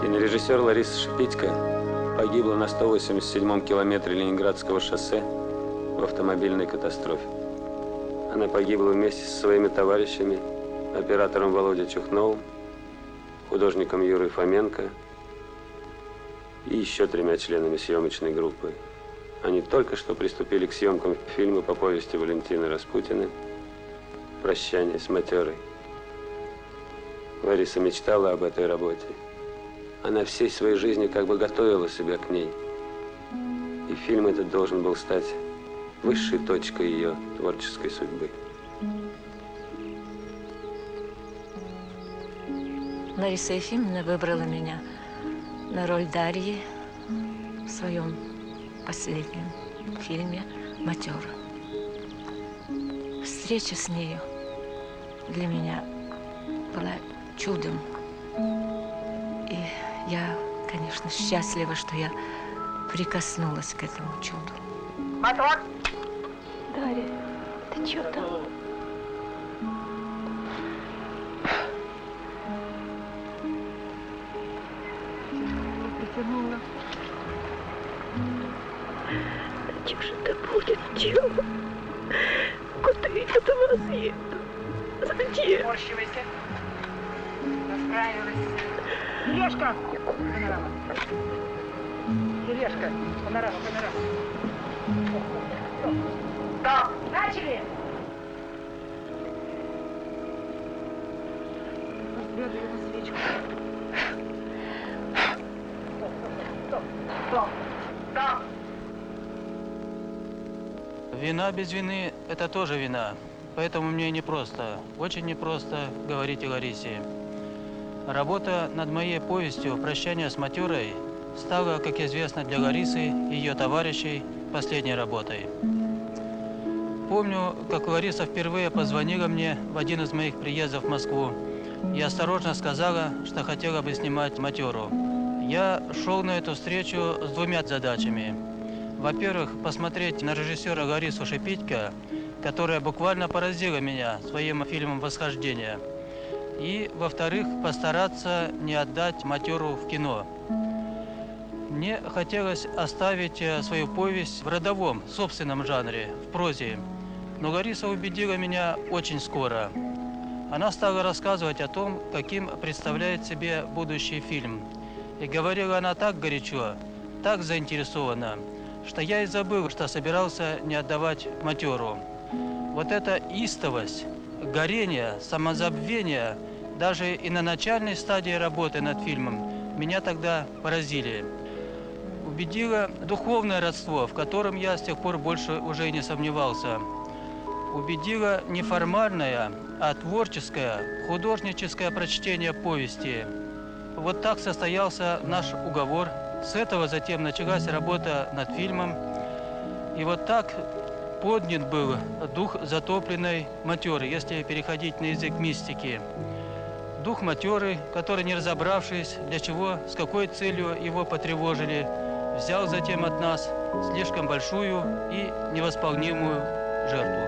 Кинорежиссер Лариса Шипитько погибла на 187-м километре Ленинградского шоссе в автомобильной катастрофе. Она погибла вместе со своими товарищами, оператором Володей Чухновым, художником Юрой Фоменко и еще 3 членами съемочной группы. Они только что приступили к съемкам фильма по повести Валентины Распутиной «Прощание с матерой». Лариса мечтала об этой работе. Она всей своей жизнью как бы готовила себя к ней. И фильм этот должен был стать высшей точкой ее творческой судьбы. Лариса Ефимовна выбрала меня на роль Дарьи в своем последнем фильме «Матера». Встреча с нею для меня была чудом. И я, конечно, счастлива, что я прикоснулась к этому чуду. Мотор! Дарья, ты что там? Притянула. Да что же это будет, Тёма? Куда я от вас еду? Зачем? Морщивайся. Расправилась. Тележка! Панорама. Тележка. Панорама. Стоп! Начали! Разбеду его свечку. Стоп! Вина без вины – это тоже вина. Поэтому мне непросто, очень непросто говорить о Ларисе. Работа над моей повестью «Прощание с матерой» стала, как известно, для Ларисы и ее товарищей последней работой. Помню, как Лариса впервые позвонила мне в один из моих приездов в Москву и осторожно сказала, что хотела бы снимать «Матеру». Я шел на эту встречу с 2 задачами. Во-первых, посмотреть на режиссера Ларису Шипитько, которая буквально поразила меня своим фильмом «Восхождение». И, во-вторых, постараться не отдать «Матеру» в кино. Мне хотелось оставить свою повесть в родовом, собственном жанре, в прозе. Но Лариса убедила меня очень скоро. Она стала рассказывать о том, каким представляет себе будущий фильм. И говорила она так горячо, так заинтересованно, что я и забыл, что собирался не отдавать «Матеру». Вот эта истовость, горение, самозабвение, даже и на начальной стадии работы над фильмом, меня тогда поразили. Убедило духовное родство, в котором я с тех пор больше уже и не сомневался. Убедило не формальное, а творческое, художническое прочтение повести. Вот так состоялся наш уговор. С этого затем началась работа над фильмом. И вот так поднят был дух затопленной матеры, если переходить на язык мистики. Дух матеры, который, не разобравшись, для чего, с какой целью его потревожили, взял затем от нас слишком большую и невосполнимую жертву.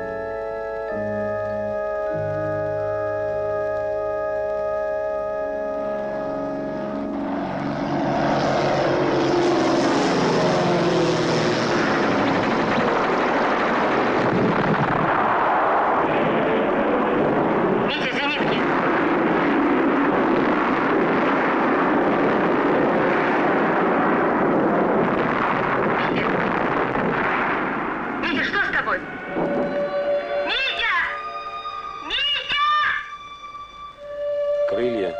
«Крылья»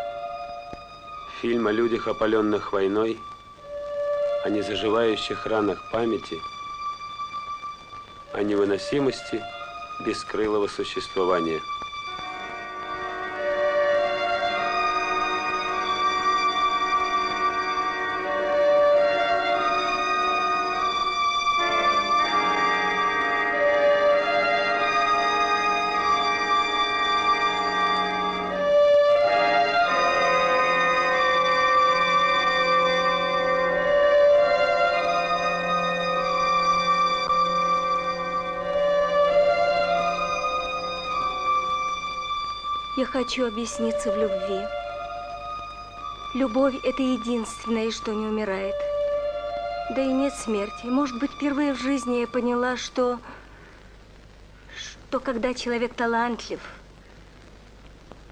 – фильм о людях, опаленных войной, о незаживающих ранах памяти, о невыносимости бескрылого существования. Я хочу объясниться в любви. Любовь – это единственное, что не умирает. Да и нет смерти. Может быть, впервые в жизни я поняла, что когда человек талантлив,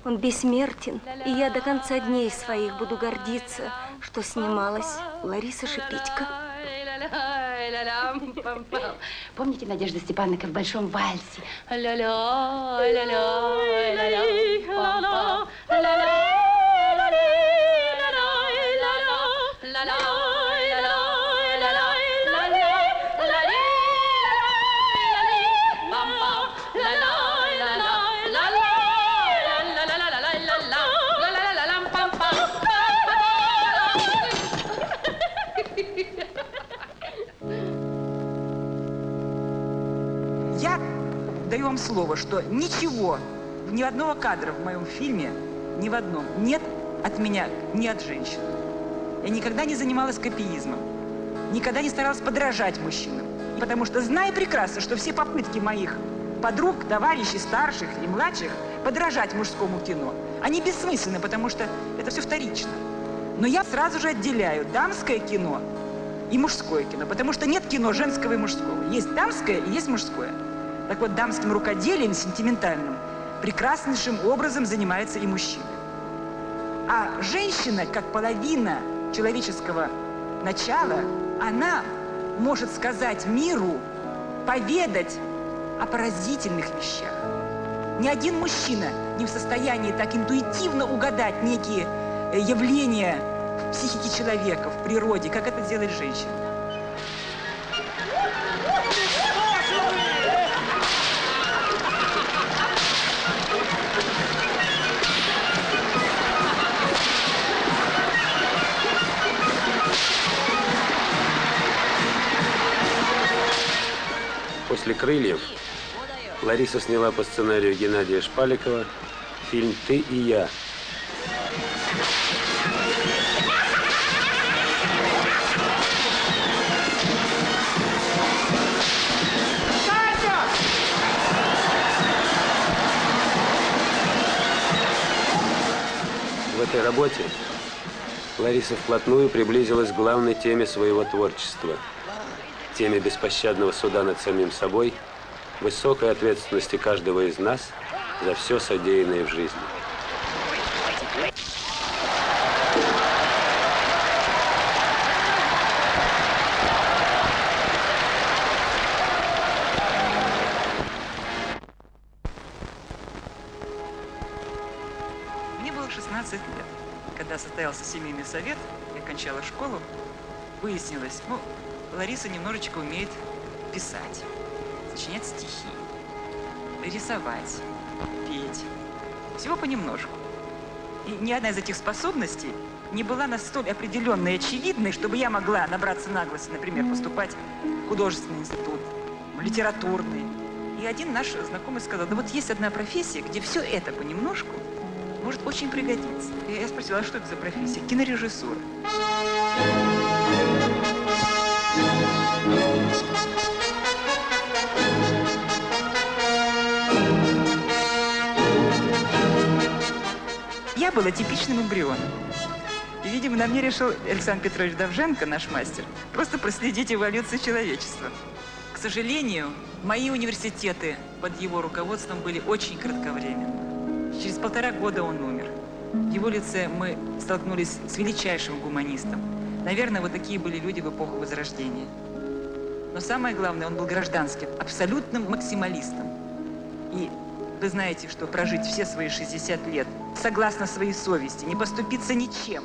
он бессмертен. И я до конца дней своих буду гордиться, что снималась Лариса Шипитько. Помните Надежда Степановна в большом вальсе? Я даю вам слово, что ничего, ни одного кадра в моем фильме, ни в одном, нет от меня, ни от женщин. Я никогда не занималась копиизмом, никогда не старалась подражать мужчинам. Потому что знаю прекрасно, что все попытки моих подруг, товарищей, старших и младших подражать мужскому кино, они бессмысленны, потому что это все вторично. Но я сразу же отделяю дамское кино и мужское кино, потому что нет кино женского и мужского. Есть дамское и есть мужское. Так вот, дамским рукоделием, сентиментальным, прекраснейшим образом занимается и мужчина. А женщина, как половина человеческого начала, она может сказать миру, поведать о поразительных вещах. Ни один мужчина не в состоянии так интуитивно угадать некие явления в психике человека, в природе, как это делает женщина. После «Крыльев» Лариса сняла по сценарию Геннадия Шпаликова фильм «Ты и я». В этой работе Лариса вплотную приблизилась к главной теме своего творчества – теме беспощадного суда над самим собой, высокой ответственности каждого из нас за все содеянное в жизни. Мне было 16 лет, когда состоялся семейный совет, я кончала школу, выяснилось, Лариса немножечко умеет писать, сочинять стихи, рисовать, петь. Всего понемножку. И ни одна из этих способностей не была настолько определенной и очевидной, чтобы я могла набраться наглости, например, поступать в художественный институт, в литературный. И один наш знакомый сказал: да вот есть одна профессия, где все это понемножку может очень пригодиться. И я спросила: а что это за профессия? Кинорежиссура. Я была типичным эмбрионом. И, видимо, на мне решил Александр Петрович Довженко, наш мастер, просто проследить эволюцию человечества. К сожалению, мои университеты под его руководством были очень кратковременны. Через 1,5 года он умер. В его лице мы столкнулись с величайшим гуманистом. Наверное, вот такие были люди в эпоху Возрождения. Но самое главное, он был гражданским, абсолютным максималистом. И вы знаете, что прожить все свои 60 лет согласно своей совести, не поступиться ничем,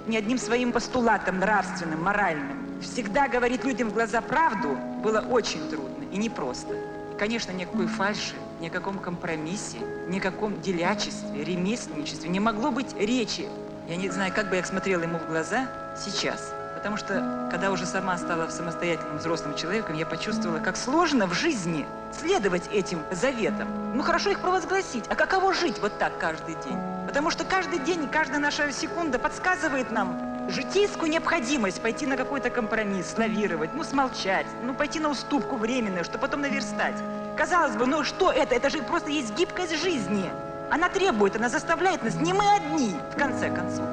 ни одним своим постулатом нравственным, моральным. Всегда говорить людям в глаза правду было очень трудно и непросто. И, конечно, никакой фальши, ни о каком компромиссе, ни о каком делячестве, ремесленничестве не могло быть речи. Я не знаю, как бы я смотрела ему в глаза сейчас. Потому что, когда уже сама стала самостоятельным взрослым человеком, я почувствовала, как сложно в жизни следовать этим заветам. Ну, хорошо их провозгласить, а каково жить вот так каждый день? Потому что каждый день, каждая наша секунда подсказывает нам житейскую необходимость пойти на какой-то компромисс, лавировать, ну, смолчать, ну, пойти на уступку временную, чтобы потом наверстать. Казалось бы, ну, что это? Это же просто есть гибкость жизни. Она требует, она заставляет нас, не мы одни, в конце концов.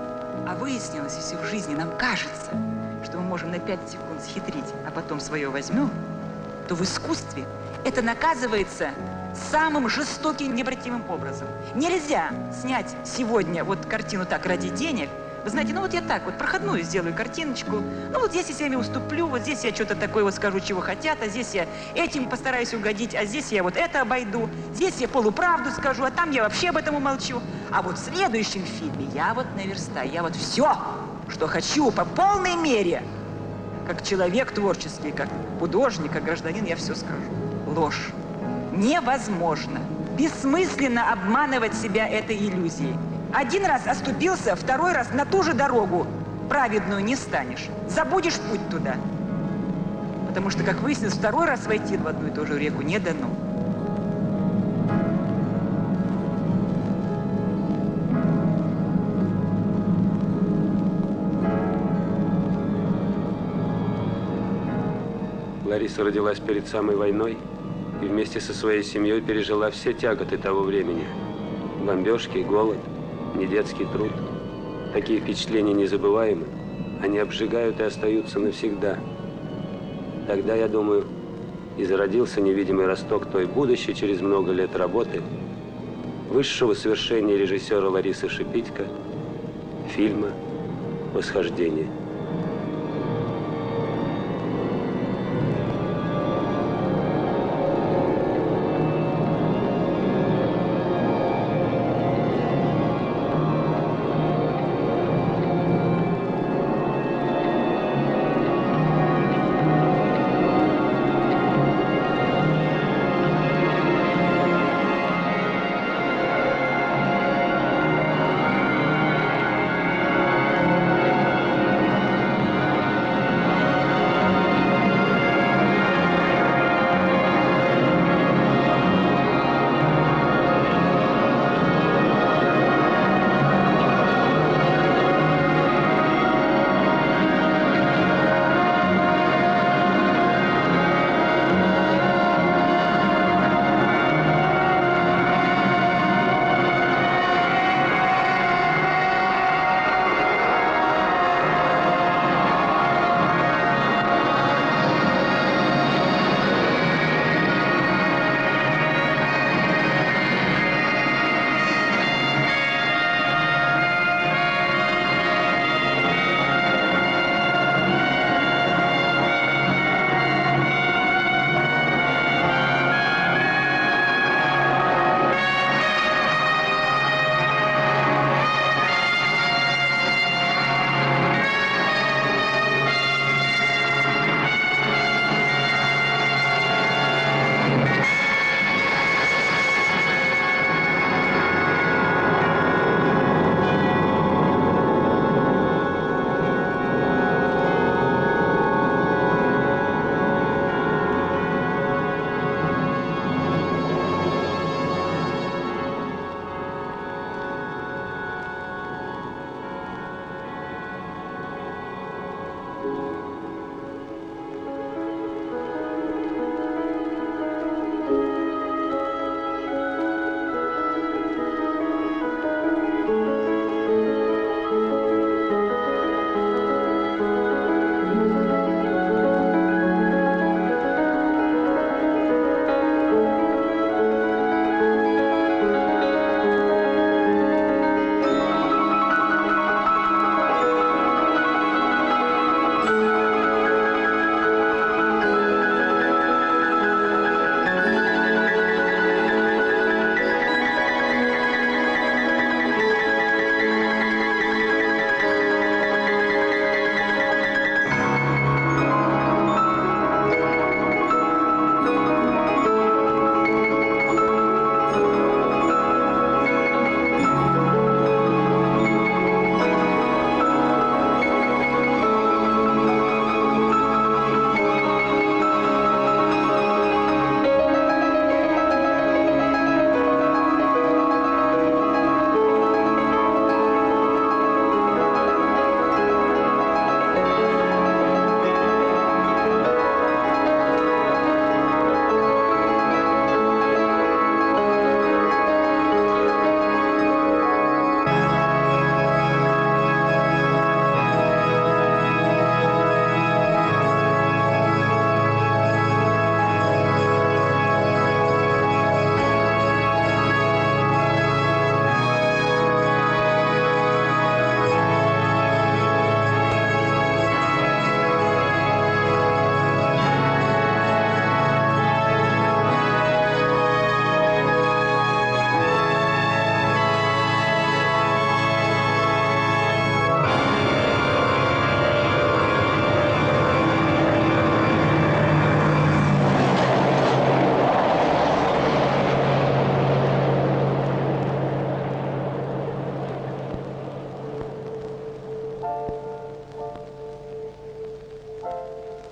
А выяснилось, если в жизни нам кажется, что мы можем на 5 секунд схитрить, а потом свое возьмем, то в искусстве это наказывается самым жестоким, необратимым образом. Нельзя снять сегодня вот картину так ради денег. Вы знаете, ну вот я так вот проходную сделаю картиночку, ну вот здесь я ими уступлю, вот здесь я что-то такое вот скажу, чего хотят, а здесь я этим постараюсь угодить, а здесь я вот это обойду, здесь я полуправду скажу, а там я вообще об этом умолчу. А вот в следующем фильме я вот наверстаю, я вот все, что хочу, по полной мере, как человек творческий, как художник, как гражданин, я все скажу. Ложь. Невозможно. Бессмысленно обманывать себя этой иллюзией. Один раз оступился, второй раз на ту же дорогу праведную не станешь. Забудешь путь туда. Потому что, как выяснилось, второй раз войти в одну и ту же реку не дано. Лариса родилась перед самой войной и вместе со своей семьей пережила все тяготы того времени. Бомбежки, голод, недетский труд. Такие впечатления незабываемы. Они обжигают и остаются навсегда. Тогда, я думаю, и зародился невидимый росток той будущей через много лет работы высшего совершения режиссера Ларисы Шипитько фильма «Восхождение».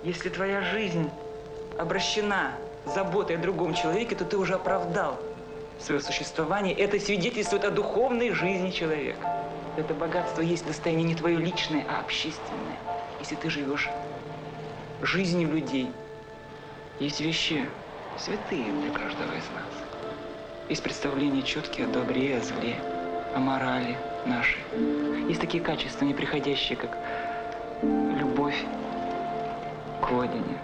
Если твоя жизнь обращена заботой о другом человеке, то ты уже оправдал свое существование. Это свидетельствует о духовной жизни человека. Это богатство есть достояние не твое личное, а общественное. Если ты живешь жизнью людей, есть вещи святые для каждого из нас. Есть представления четкие о добре, о зле, о морали нашей. Есть такие качества, неприходящие, как любовь к родине.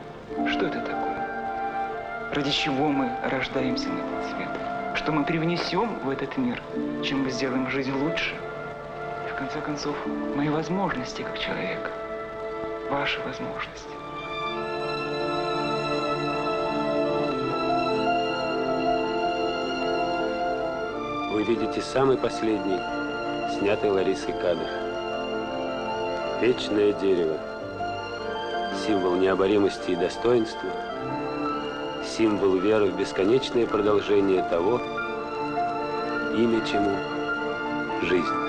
Что это такое? Ради чего мы рождаемся на этот свет? Что мы привнесем в этот мир, чем мы сделаем жизнь лучше? И в конце концов, мои возможности как человека, ваши возможности. Вы видите самый последний, снятый Ларисой кадр. Вечное дерево. Символ необоримости и достоинства. Символ веры в бесконечное продолжение того, имя чему – жизнь.